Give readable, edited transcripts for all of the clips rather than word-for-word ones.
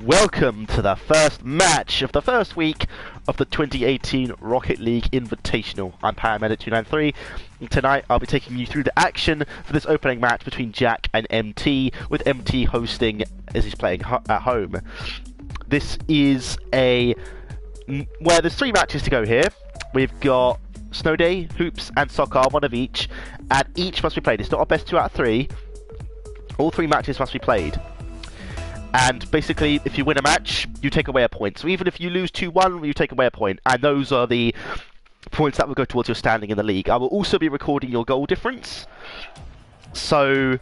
Welcome to the first match of the first week of the 2018 Rocket League Invitational. I'm Paramedic293, and tonight I'll be taking you through the action for this opening match between Jack and MT, with MT hosting as he's playing at home. This is where there's 3 matches to go here. We've got Snow Day, Hoops, and Soccer, one of each, and each must be played. It's not a best 2 out of 3. All 3 matches must be played. And basically, if you win a match, you take away a point. So even if you lose 2-1, you take away a point. And those are the points that will go towards your standing in the league. I will also be recording your goal difference. So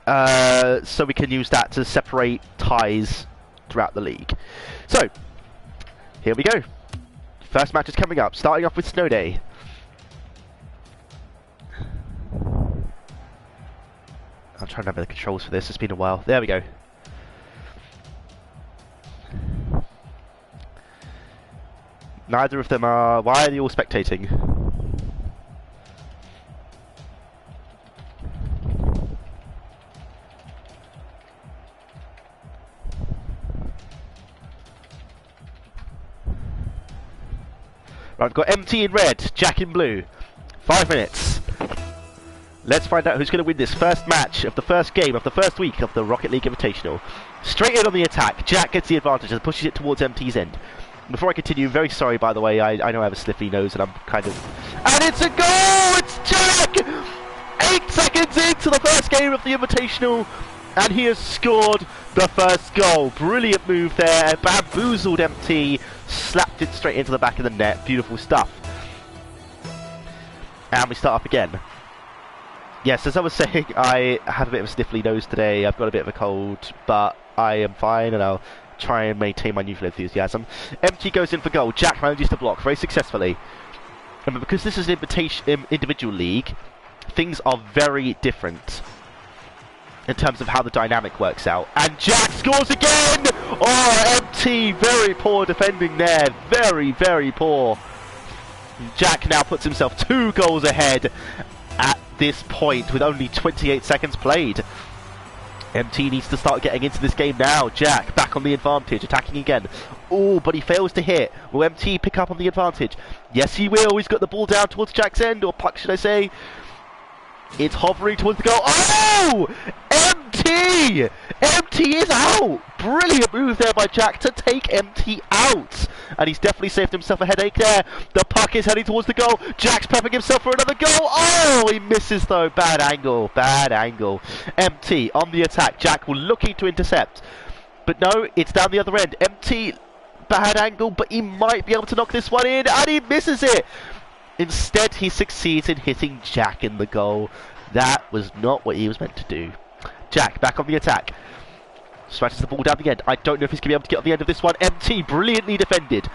we can use that to separate ties throughout the league. So, here we go. First match is coming up, starting off with Snow Day. I'm trying to remember the controls for this, it's been a while. There we go. Neither of them are... Why are they all spectating? Right, I've got MT in red, Jack in blue. 5 minutes. Let's find out who's going to win this first match of the first game of the first week of the Rocket League Invitational. Straight in on the attack. Jack gets the advantage and pushes it towards MT's end. Before I continue, very sorry by the way, I know I have a sniffly nose and I'm kind of... And it's a goal! It's Jack! 8 seconds into the first game of the Invitational, and he has scored the first goal. Brilliant move there, bamboozled MT, slapped it straight into the back of the net. Beautiful stuff. And we start up again. Yes, as I was saying, I have a bit of a sniffly nose today. I've got a bit of a cold, but I am fine and I'll try and maintain my youthful enthusiasm. MT goes in for goal. Jack manages to block very successfully. And because this is an individual league, things are very different in terms of how the dynamic works out. And Jack scores again! Oh, MT, very poor defending there. Very, very poor. Jack now puts himself 2 goals ahead at this point with only 28 seconds played. MT needs to start getting into this game now. Jack back on the advantage, attacking again. Oh, but he fails to hit. Will MT pick up on the advantage? Yes, he will. He's got the ball down towards Jack's end, or puck, should I say. It's hovering towards the goal. Oh! MT! MT is out! Brilliant move there by Jack to take MT out. And he's definitely saved himself a headache there. The puck is heading towards the goal. Jack's prepping himself for another goal. Oh, he misses though. Bad angle. Bad angle. MT on the attack. Jack will looking to intercept. But no, it's down the other end. MT, bad angle, but he might be able to knock this one in. And he misses it. Instead, he succeeds in hitting Jack in the goal. That was not what he was meant to do. Jack back on the attack. Smashes the ball down the end. I don't know if he's going to be able to get on the end of this one. MT brilliantly defended.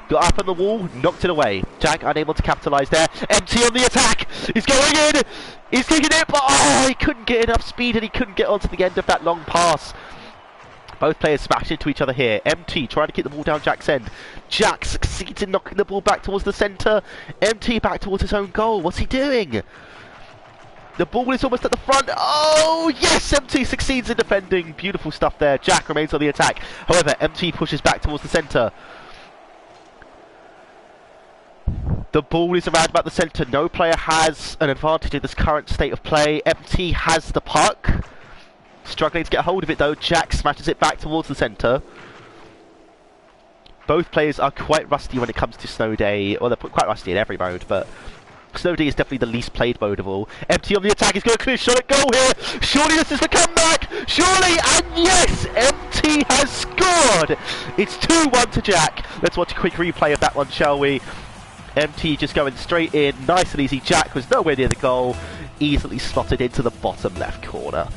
Got up on the wall, knocked it away. Jack unable to capitalise there. MT on the attack. He's going in. He's kicking it, but oh, he couldn't get enough speed and he couldn't get onto the end of that long pass. Both players smash into each other here. MT trying to keep the ball down Jack's end. Jack succeeds in knocking the ball back towards the centre. MT back towards his own goal. What's he doing? The ball is almost at the front. Oh, yes! MT succeeds in defending. Beautiful stuff there. Jack remains on the attack. However, MT pushes back towards the centre. The ball is around about the centre. No player has an advantage in this current state of play. MT has the puck. Struggling to get hold of it though. Jack smashes it back towards the centre. Both players are quite rusty when it comes to Snow Day. Well, they're quite rusty in every mode, but Snow Day is definitely the least played mode of all. MT on the attack. He's going to clear shot at goal here. Surely this is the comeback. Surely, and yes, MT has scored. It's 2-1 to Jack. Let's watch a quick replay of that one, shall we? MT just going straight in. Nice and easy. Jack was nowhere near the goal. Easily slotted into the bottom left corner.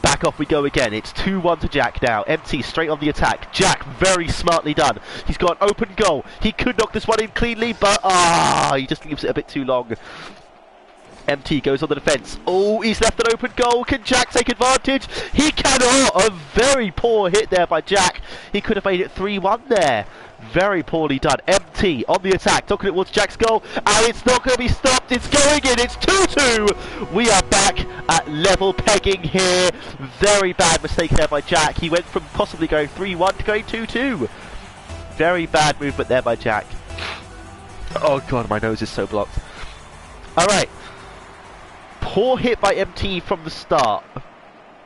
Back off we go again. It's 2-1 to Jack now. MT straight on the attack. Jack very smartly done. He's got an open goal. He could knock this one in cleanly, but he just leaves it a bit too long. MT goes on the defence. Oh, he's left an open goal. Can Jack take advantage? He cannot. A very poor hit there by Jack. He could have made it 3-1 there. Very poorly done. MT on the attack, knocking it towards Jack's goal, and it's not going to be stopped. It's going in. It's 2-2. We are back at level pegging here. Very bad mistake there by Jack. He went from possibly going 3-1 to going 2-2. Very bad movement there by Jack. Oh god, my nose is so blocked. Alright. Poor hit by MT from the start.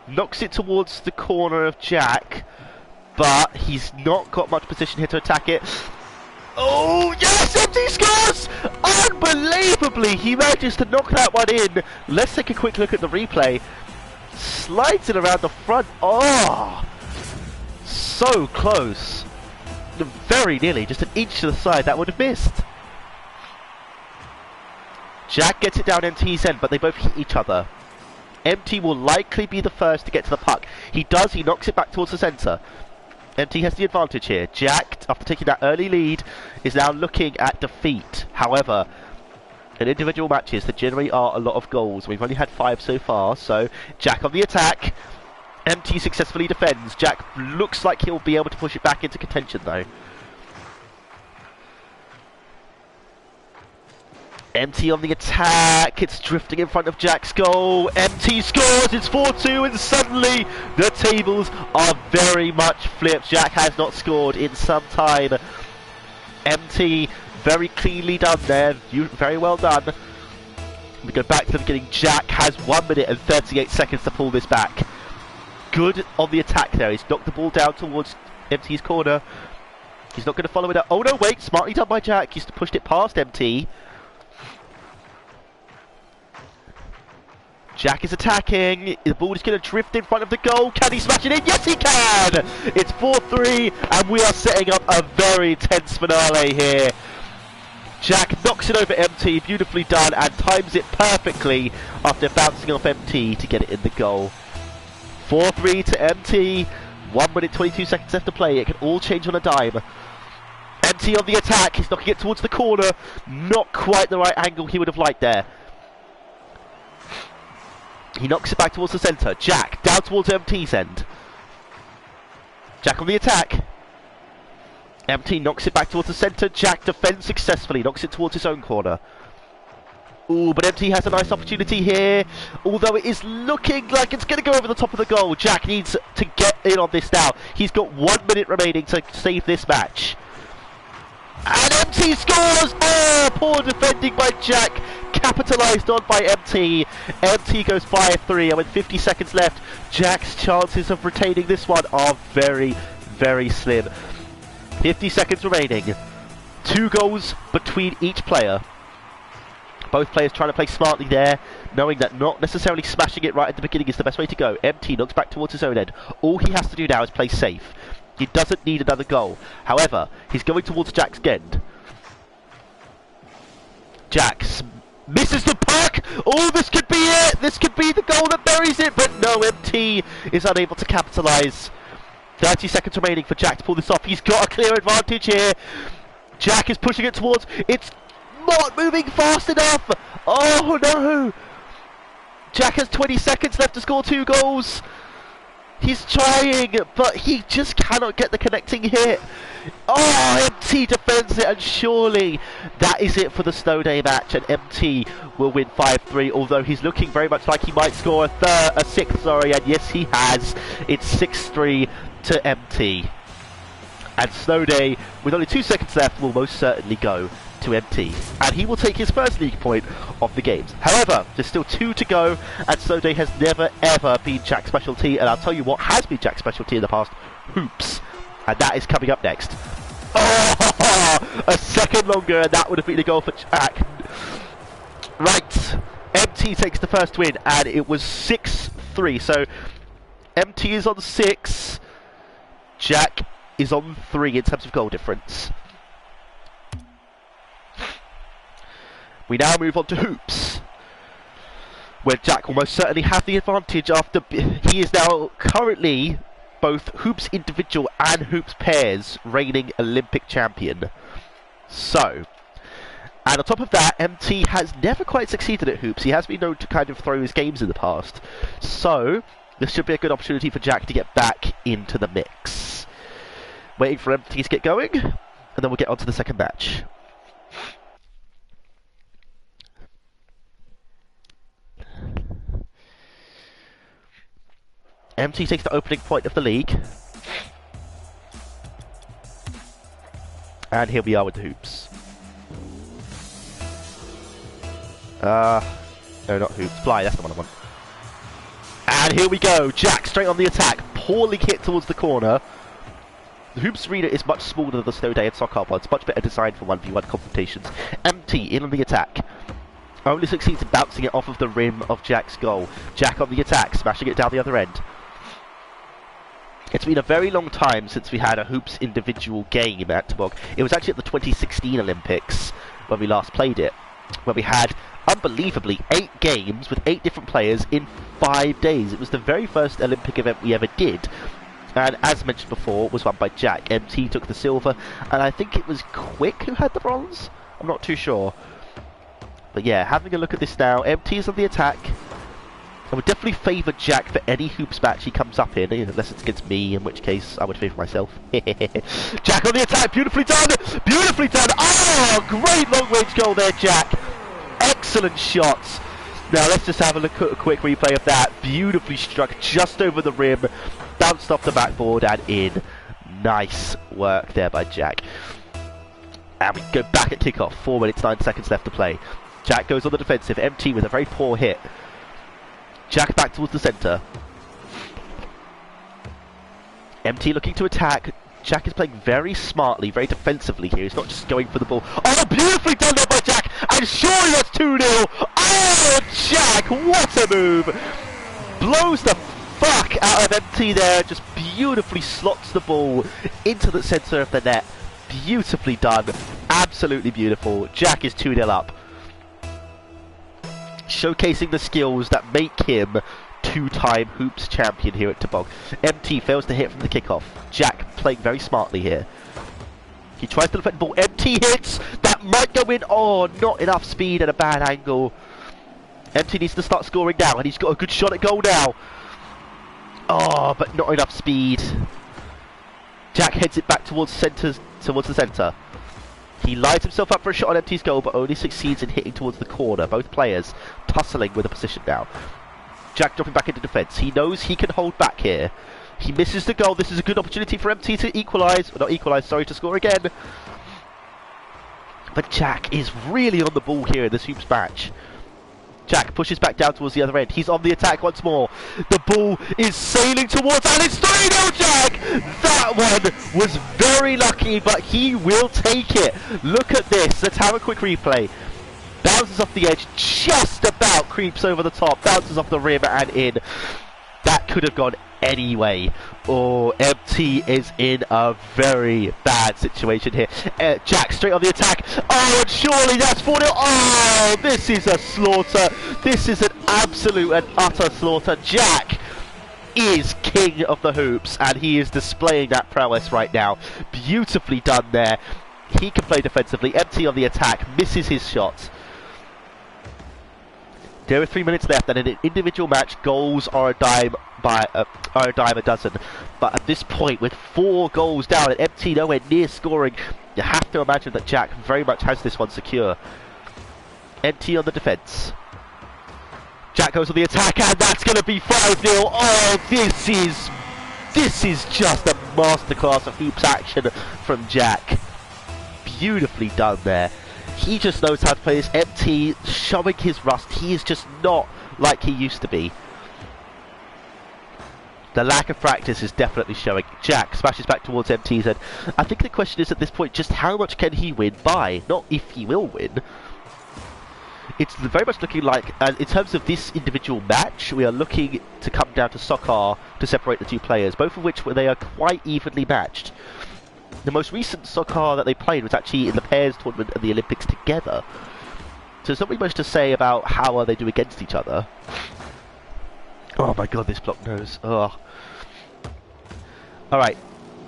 Knocks it towards the corner of Jack, but he's not got much position here to attack it. Oh yes, MT scores! Unbelievably, he manages to knock that one in. Let's take a quick look at the replay. Slides it around the front. Oh, so close. Very nearly, just an inch to the side, that would have missed. Jack gets it down MT's end, but they both hit each other. MT will likely be the first to get to the puck. He does, he knocks it back towards the centre. MT has the advantage here. Jack, after taking that early lead, is now looking at defeat. However, in individual matches, there generally are a lot of goals. We've only had 5 so far, so Jack on the attack. MT successfully defends. Jack looks like he'll be able to push it back into contention though. MT on the attack, it's drifting in front of Jack's goal. MT scores, it's 4-2, and suddenly the tables are very much flipped. Jack has not scored in some time. MT, very cleanly done there, very well done. We go back to the beginning. Jack has 1 minute and 38 seconds to pull this back. Good on the attack there. He's knocked the ball down towards MT's corner. He's not going to follow it up. Oh no, wait, smartly done by Jack. He's pushed it past MT. Jack is attacking. The ball is going to drift in front of the goal. Can he smash it in? Yes, he can! It's 4-3, and we are setting up a very tense finale here. Jack knocks it over MT, beautifully done, and times it perfectly after bouncing off MT to get it in the goal. 4-3 to MT, 1 minute 22 seconds left to play. It can all change on a dime. MT on the attack, he's knocking it towards the corner. Not quite the right angle he would have liked there. He knocks it back towards the centre. Jack down towards MT's end. Jack on the attack. MT knocks it back towards the centre. Jack defends successfully, knocks it towards his own corner. Ooh, but MT has a nice opportunity here. Although it is looking like it's going to go over the top of the goal. Jack needs to get in on this now. He's got 1 minute remaining to save this match. And MT scores! Oh, poor defending by Jack. Capitalised on by MT. MT goes 5-3, and with 50 seconds left, Jack's chances of retaining this one are very, very slim. 50 seconds remaining. 2 goals between each player. Both players trying to play smartly there, knowing that not necessarily smashing it right at the beginning is the best way to go. MT knocks back towards his own end. All he has to do now is play safe. He doesn't need another goal. However, he's going towards Jack's end. Jack misses the puck! Oh, this could be it! This could be the goal that buries it! But no, MT is unable to capitalise. 30 seconds remaining for Jack to pull this off. He's got a clear advantage here. Jack is pushing it towards... It's not moving fast enough! Oh no! Jack has 20 seconds left to score 2 goals. He's trying, but he just cannot get the connecting hit. Oh, MT defends it, and surely that is it for the Snow Day match, and MT will win 5-3, although he's looking very much like he might score a sixth, and yes he has. It's 6-3 to MT. And Snow Day, with only 2 seconds left, will most certainly go to MT, and he will take his first league point of the games. However, there's still 2 to go, and Snow Day has never ever been Jack's specialty, and I'll tell you what has been Jack's specialty in the past: hoops. And that is coming up next. Oh, a second longer, and that would have been a goal for Jack. Right, MT takes the first win, and it was 6-3. So MT is on 6, Jack is on 3 in terms of goal difference. We now move on to hoops, where Jack will most certainly have the advantage after he is now currently both hoops individual and hoops pairs reigning Olympic champion. So, and on top of that, MT has never quite succeeded at hoops. He has been known to kind of throw his games in the past. So, this should be a good opportunity for Jack to get back into the mix. Waiting for MT to get going. and then we'll get on to the second match. MT takes the opening point of the league. And here we are with the hoops. No, not hoops. Fly, that's the one I want. And here we go. Jack straight on the attack. Poorly hit towards the corner. The hoops arena is much smaller than the Snow Day and Soccer ones. Much better designed for 1v1 confrontations. MT in on the attack. Only succeeds in bouncing it off of the rim of Jack's goal. Jack on the attack, smashing it down the other end. It's been a very long time since we had a hoops individual game at Tobog. It was actually at the 2016 Olympics when we last played it, where we had, unbelievably, 8 games with 8 different players in 5 days. It was the very first Olympic event we ever did. And as mentioned before, was won by Jack. MT took the silver, and I think it was Quick who had the bronze? I'm not too sure. But yeah, having a look at this now, MT is on the attack. I would definitely favour Jack for any hoops match he comes up in, unless it's against me, in which case I would favour myself. Jack on the attack, beautifully done! Beautifully done! Oh, great long-range goal there, Jack! Excellent shots! Now let's just have a look at a quick replay of that. Beautifully struck just over the rim, bounced off the backboard and in. Nice work there by Jack. And we go back at kickoff, 4 minutes, 9 seconds left to play. Jack goes on the defensive, MT with a very poor hit. Jack back towards the centre. MT looking to attack. Jack is playing very smartly, very defensively here. He's not just going for the ball. Oh, beautifully done there by Jack! And surely that's 2-0! Oh, Jack, what a move! Blows the fuck out of MT there. Just beautifully slots the ball into the centre of the net. Beautifully done. Absolutely beautiful. Jack is 2-0 up. Showcasing the skills that make him 2-time hoops champion here at Tobog. MT fails to hit from the kickoff. Jack playing very smartly here. He tries to defend the ball. MT hits! That might go in. Oh, not enough speed at a bad angle. MT needs to start scoring now, and he's got a good shot at goal now. Oh, but not enough speed. Jack heads it back towards the centre. He lines himself up for a shot on MT's goal, but only succeeds in hitting towards the corner. Both players tussling with the position now. Jack dropping back into defence. He knows he can hold back here. He misses the goal. This is a good opportunity for MT to equalise. Not equalise, sorry, to score again. But Jack is really on the ball here in this hoops match. Jack pushes back down towards the other end. He's on the attack once more. The ball is sailing towards, and it's 3-0 Jack! That one was very lucky, but he will take it. Look at this. Let's have a quick replay. Bounces off the edge, just about creeps over the top, bounces off the rim and in. That could have gone anyway. Oh, MT is in a very bad situation here. Jack straight on the attack. Oh, and surely that's 4-0. Oh, this is a slaughter. This is an absolute and utter slaughter. Jack is king of the hoops, and he is displaying that prowess right now. Beautifully done there. He can play defensively. MT on the attack, misses his shot. There are 3 minutes left, and in an individual match, goals are a dime a dozen. But at this point, with 4 goals down and MT nowhere near scoring, you have to imagine that Jack very much has this one secure. MT on the defence. Jack goes on the attack, and that's going to be 5-0. Oh, this is just a masterclass of hoops action from Jack. Beautifully done there. He just knows how to play this. MT showing his rust. He is just not like he used to be. The lack of practice is definitely showing. Jack smashes back towards MT's end. I think the question is at this point, just how much can he win by? Not if he will win. It's very much looking like, in terms of this individual match, we are looking to come down to soccer to separate the 2 players, both of which they are quite evenly matched. The most recent soccer that they played was actually in the pairs tournament and the Olympics together. So there's not really much to say about how are they do against each other. Oh my god, this block nose. Oh. Alright,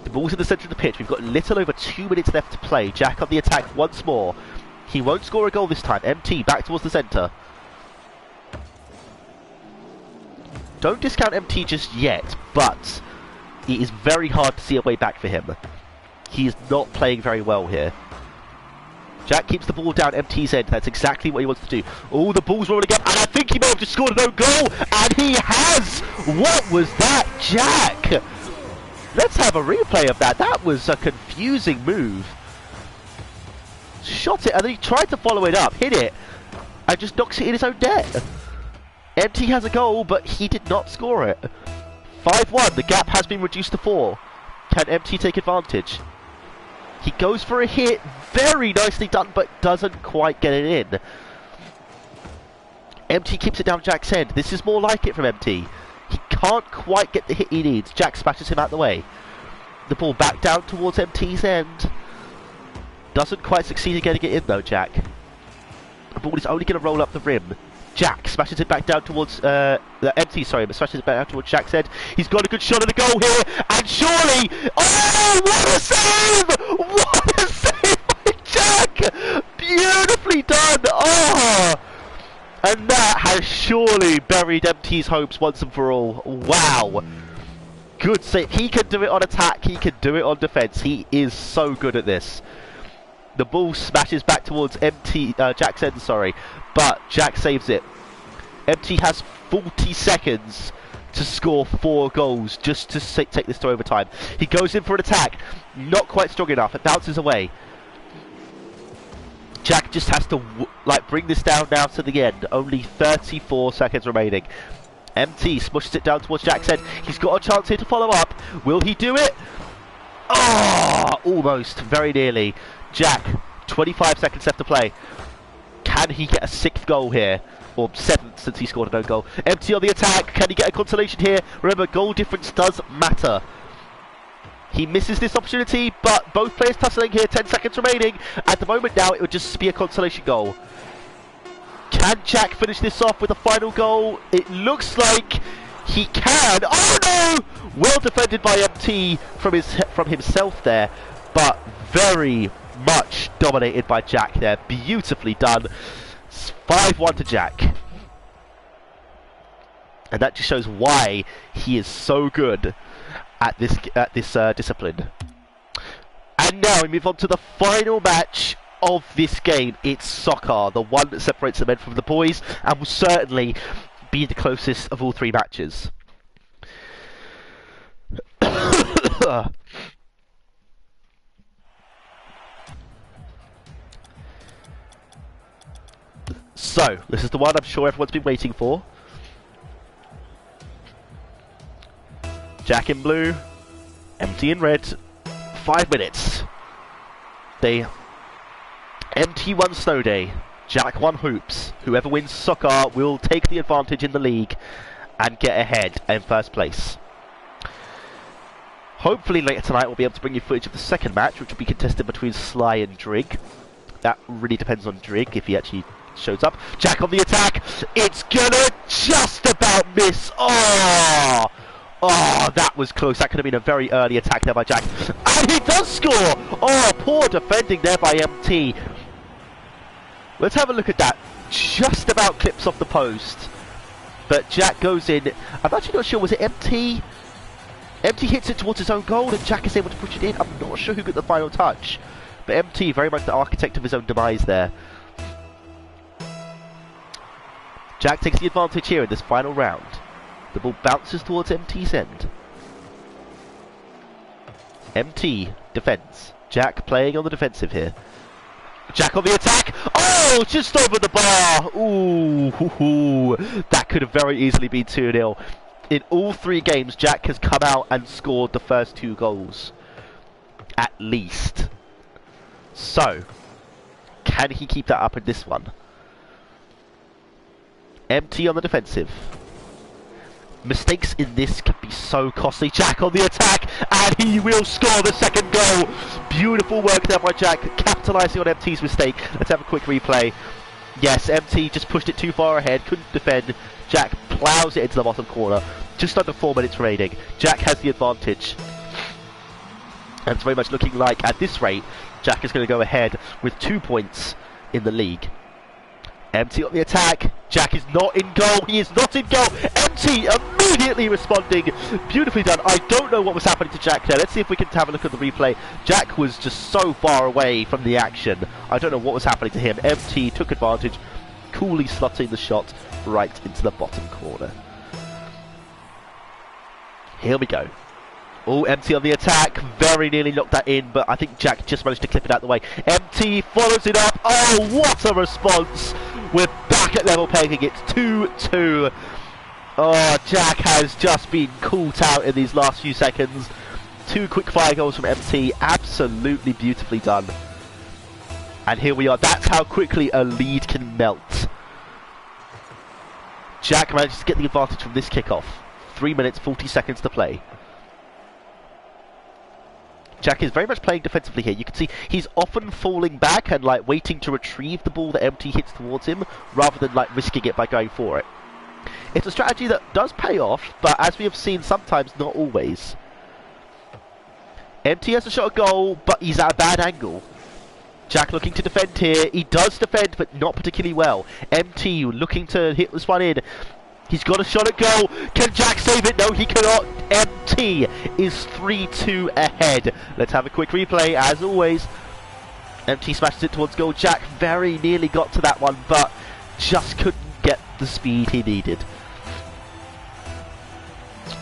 the ball's in the centre of the pitch. We've got a little over 2 minutes left to play. Jack on the attack once more. He won't score a goal this time. MT back towards the centre. Don't discount MT just yet, but it is very hard to see a way back for him. He is not playing very well here. Jack keeps the ball down MT's end. That's exactly what he wants to do. Oh, the ball's rolling up, and I think he may have just scored an own goal, and he has! What was that, Jack? Let's have a replay of that. That was a confusing move. Shot it, and then he tried to follow it up, hit it, and just knocks it in his own net. MT has a goal, but he did not score it. 5-1, the gap has been reduced to 4. Can MT take advantage? He goes for a hit, very nicely done, but doesn't quite get it in. MT keeps it down Jack's end. This is more like it from MT. He can't quite get the hit he needs. Jack smashes him out the way. The ball back down towards MT's end. Doesn't quite succeed in getting it in though, Jack. The ball is only going to roll up the rim. Jack smashes it back down towards MT, sorry, but smashes it back down towards Jack's head. He's got a good shot at a goal here, and surely, oh, what a save! What a save by Jack! Beautifully done! Oh, and that has surely buried MT's hopes once and for all. Wow, good save. He can do it on attack. He can do it on defense. He is so good at this. The ball smashes back towards Jack's end, sorry, but Jack saves it. MT has 40 seconds to score 4 goals just to take this to overtime. He goes in for an attack, not quite strong enough. It bounces away. Jack just has to bring this down now to the end. Only 34 seconds remaining. MT smushes it down towards Jack's end. He's got a chance here to follow up. Will he do it? Oh, almost, very nearly. Jack, 25 seconds left to play. Can he get a 6th goal here? Or 7th, since he scored an own goal. MT on the attack. Can he get a consolation here? Remember, goal difference does matter. He misses this opportunity, but both players tussling here. 10 seconds remaining. At the moment now, it would just be a consolation goal. Can Jack finish this off with a final goal? It looks like he can. Oh no! Well defended by MT from himself there, but very much dominated by Jack there. Beautifully done. It's 5-1 to Jack. And that just shows why he is so good at this discipline. And now we move on to the final match of this game. It's soccer, the one that separates the men from the boys, and will certainly be the closest of all 3 matches. So, this is the one I'm sure everyone's been waiting for. Jack in blue, MT in red, 5 minutes. MT won snow day, Jack won hoops. Whoever wins soccer will take the advantage in the league and get ahead in first place. Hopefully later tonight we'll be able to bring you footage of the second match, which will be contested between Sly and Drig. That really depends on Drig, if he actually shows up. Jack on the attack. It's gonna just about miss. Oh, that was close. That could have been a very early attack there by Jack. And he does score. Oh, poor defending there by MT. Let's have a look at that. Just about clips off the post. But Jack goes in. I'm actually not sure. Was it MT? MT hits it towards his own goal and Jack is able to push it in. I'm not sure who got the final touch. But MT, very much the architect of his own demise there. Jack takes the advantage here in this final round. The ball bounces towards MT's end. MT defends. Jack playing on the defensive here. Jack on the attack. Oh, just over the bar. Ooh, that could have very easily been 2-0. In all 3 games, Jack has come out and scored the first 2 goals. At least. So, can he keep that up in this one? MT on the defensive. Mistakes in this can be so costly. Jack on the attack, and he will score the second goal. Beautiful work there by Jack, capitalising on MT's mistake. Let's have a quick replay. Yes, MT just pushed it too far ahead, couldn't defend. Jack plows it into the bottom corner. Just under 4 minutes remaining. Jack has the advantage. And it's very much looking like, at this rate, Jack is going to go ahead with 2 points in the league. Empty on the attack. Jack is not in goal. He is not in goal. Empty immediately responding. Beautifully done. I don't know what was happening to Jack there. Let's see if we can have a look at the replay. Jack was just so far away from the action. I don't know what was happening to him. Empty took advantage, coolly slotting the shot right into the bottom corner. Here we go. Oh, Empty on the attack. Very nearly knocked that in, but I think Jack just managed to clip it out of the way. Empty follows it up. Oh, what a response. We're back at level pegging. It's 2-2. Oh, Jack has just been caught out in these last few seconds. 2 quick fire goals from Empty. Absolutely beautifully done. And here we are. That's how quickly a lead can melt. Jack manages to get the advantage from this kickoff. 3 minutes, 40 seconds to play. Jack is very much playing defensively here. You can see he's often falling back and like waiting to retrieve the ball that Empty hits towards him, rather than like risking it by going for it. It's a strategy that does pay off, but as we have seen, sometimes not always. Empty has a shot at goal, but he's at a bad angle. Jack looking to defend here. He does defend, but not particularly well. Empty looking to hit this one in. He's got a shot at goal. Can Jack save it? No, he cannot. Empty is 3-2 ahead. Let's have a quick replay, as always. Empty smashes it towards goal. Jack very nearly got to that one, but just couldn't get the speed he needed.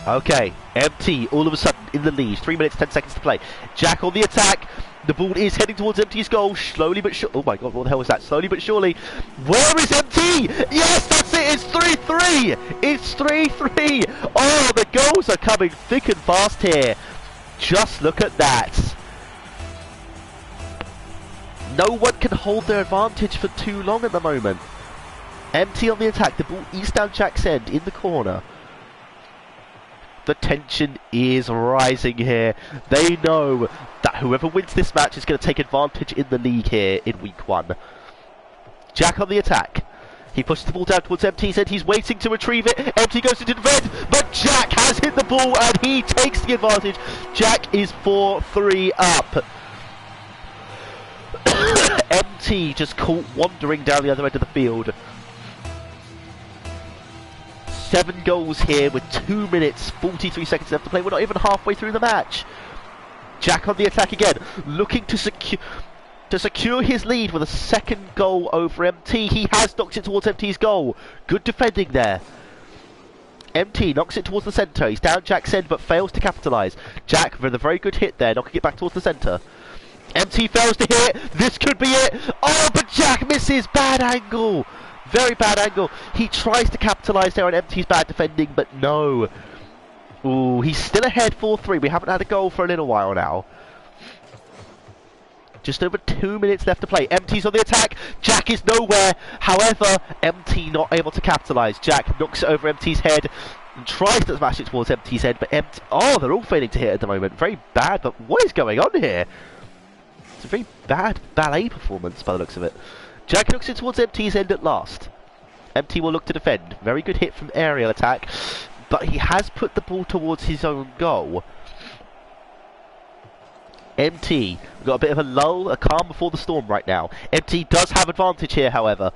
Okay, Empty all of a sudden in the lead. 3 minutes, 10 seconds to play. Jack on the attack. The ball is heading towards Empty's goal, slowly but surely. Oh my god, what the hell was that? Slowly but surely. Where is Empty? Yes, that's it! It's 3-3! It's 3-3! Oh, the goals are coming thick and fast here. Just look at that. No one can hold their advantage for too long at the moment. Empty on the attack. The ball is down Jack's end in the corner. The tension is rising here. They know that whoever wins this match is going to take advantage in the league here in week 1. Jack on the attack. He pushes the ball down towards Empty's end. He's waiting to retrieve it. Empty goes into defend, but Jack has hit the ball and he takes the advantage. Jack is 4-3 up. Empty just caught wandering down the other end of the field. 7 goals here with 2 minutes, 43 seconds left to play. We're not even halfway through the match. Jack on the attack again, looking to secure his lead with a second goal over Empty. He has knocked it towards Empty's goal. Good defending there. Empty knocks it towards the centre. He's down Jack's end but fails to capitalise. Jack with a very good hit there, knocking it back towards the centre. Empty fails to hit. This could be it. Oh, but Jack misses. Bad angle. Very bad angle. He tries to capitalise there on Empty's bad defending, but no. Ooh, he's still ahead 4-3. We haven't had a goal for a little while now. Just over 2 minutes left to play. Empty's on the attack. Jack is nowhere. However, Empty not able to capitalise. Jack knocks it over Empty's head and tries to smash it towards Empty's head, but Empty... Oh, they're all failing to hit at the moment. Very bad, but what is going on here? It's a very bad ballet performance by the looks of it. Jack knocks it towards Empty's end at last. Empty will look to defend. Very good hit from aerial attack, but he has put the ball towards his own goal. Empty, we've got a bit of a lull, a calm before the storm right now. Empty does have advantage here, however.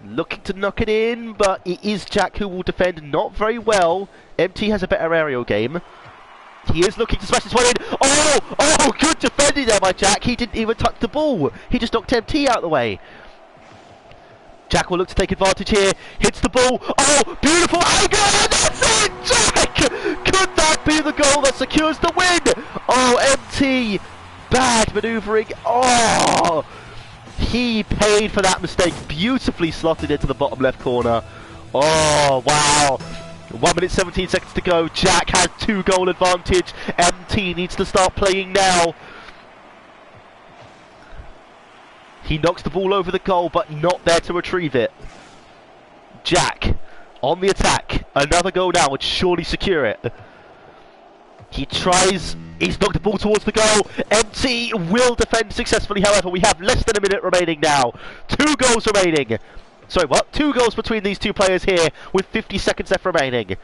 Looking to knock it in, but it is Jack who will defend not very well. Empty has a better aerial game. He is looking to smash this one in. Oh, good defending there by Jack. He didn't even touch the ball. He just knocked Empty out of the way. Jack will look to take advantage here. Hits the ball. Oh, beautiful angle. And that's it, Jack! Could that be the goal that secures the win? Oh, Empty. Bad manoeuvring. Oh, he paid for that mistake. Beautifully slotted into the bottom left corner. Oh, wow. 1 minute 17 seconds to go. Jack has 2 goal advantage. Empty needs to start playing now. He knocks the ball over the goal, but not there to retrieve it. Jack on the attack. Another goal now would surely secure it. He tries. He's knocked the ball towards the goal. Empty will defend successfully. However, we have less than a minute remaining now. 2 goals remaining. Sorry, what? 2 goals between these 2 players here with 50 seconds left remaining.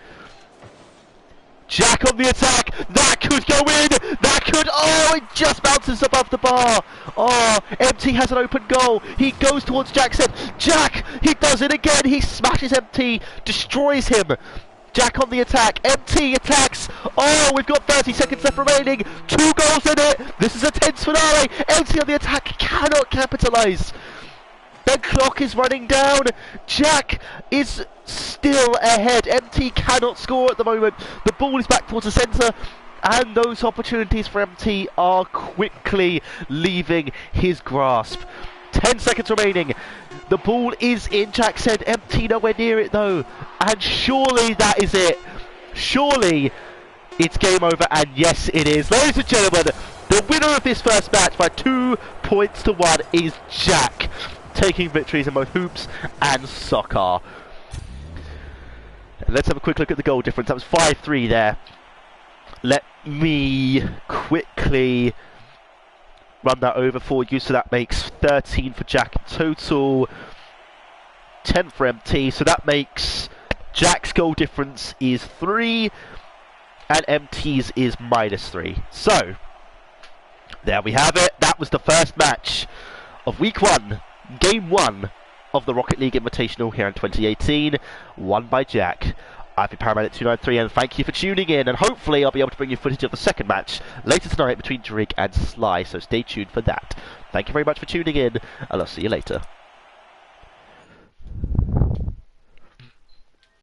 Jack on the attack. That could go in. That could... Oh, it just bounces above the bar. Oh, MT has an open goal. He goes towards Jackson. Jack, he does it again. He smashes MT, destroys him. Jack on the attack. MT attacks. Oh, we've got 30 seconds left remaining. 2 goals in it. This is a tense finale. MT on the attack cannot capitalise. The clock is running down. Jack is still ahead. MT cannot score at the moment. The ball is back towards the centre. And those opportunities for MT are quickly leaving his grasp. 10 seconds remaining. The ball is in Jack's head. MT nowhere near it though. And surely that is it. Surely it's game over. And yes, it is. Ladies and gentlemen, the winner of this first match by 2 points to 1 is Jack, taking victories in both hoops and soccer. Let's have a quick look at the goal difference. That was 5-3 there. Let me quickly run that over for you. So that makes 13 for Jack in total, 10 for MT. So that makes Jack's goal difference is 3 and MT's is -3. So there we have it. That was the first match of week 1, game 1 of the Rocket League Invitational here in 2018, won by Jack. I've been Paramedic293 and thank you for tuning in, and hopefully I'll be able to bring you footage of the second match later tonight between Drake and Sly, so stay tuned for that. Thank you very much for tuning in, and I'll see you later.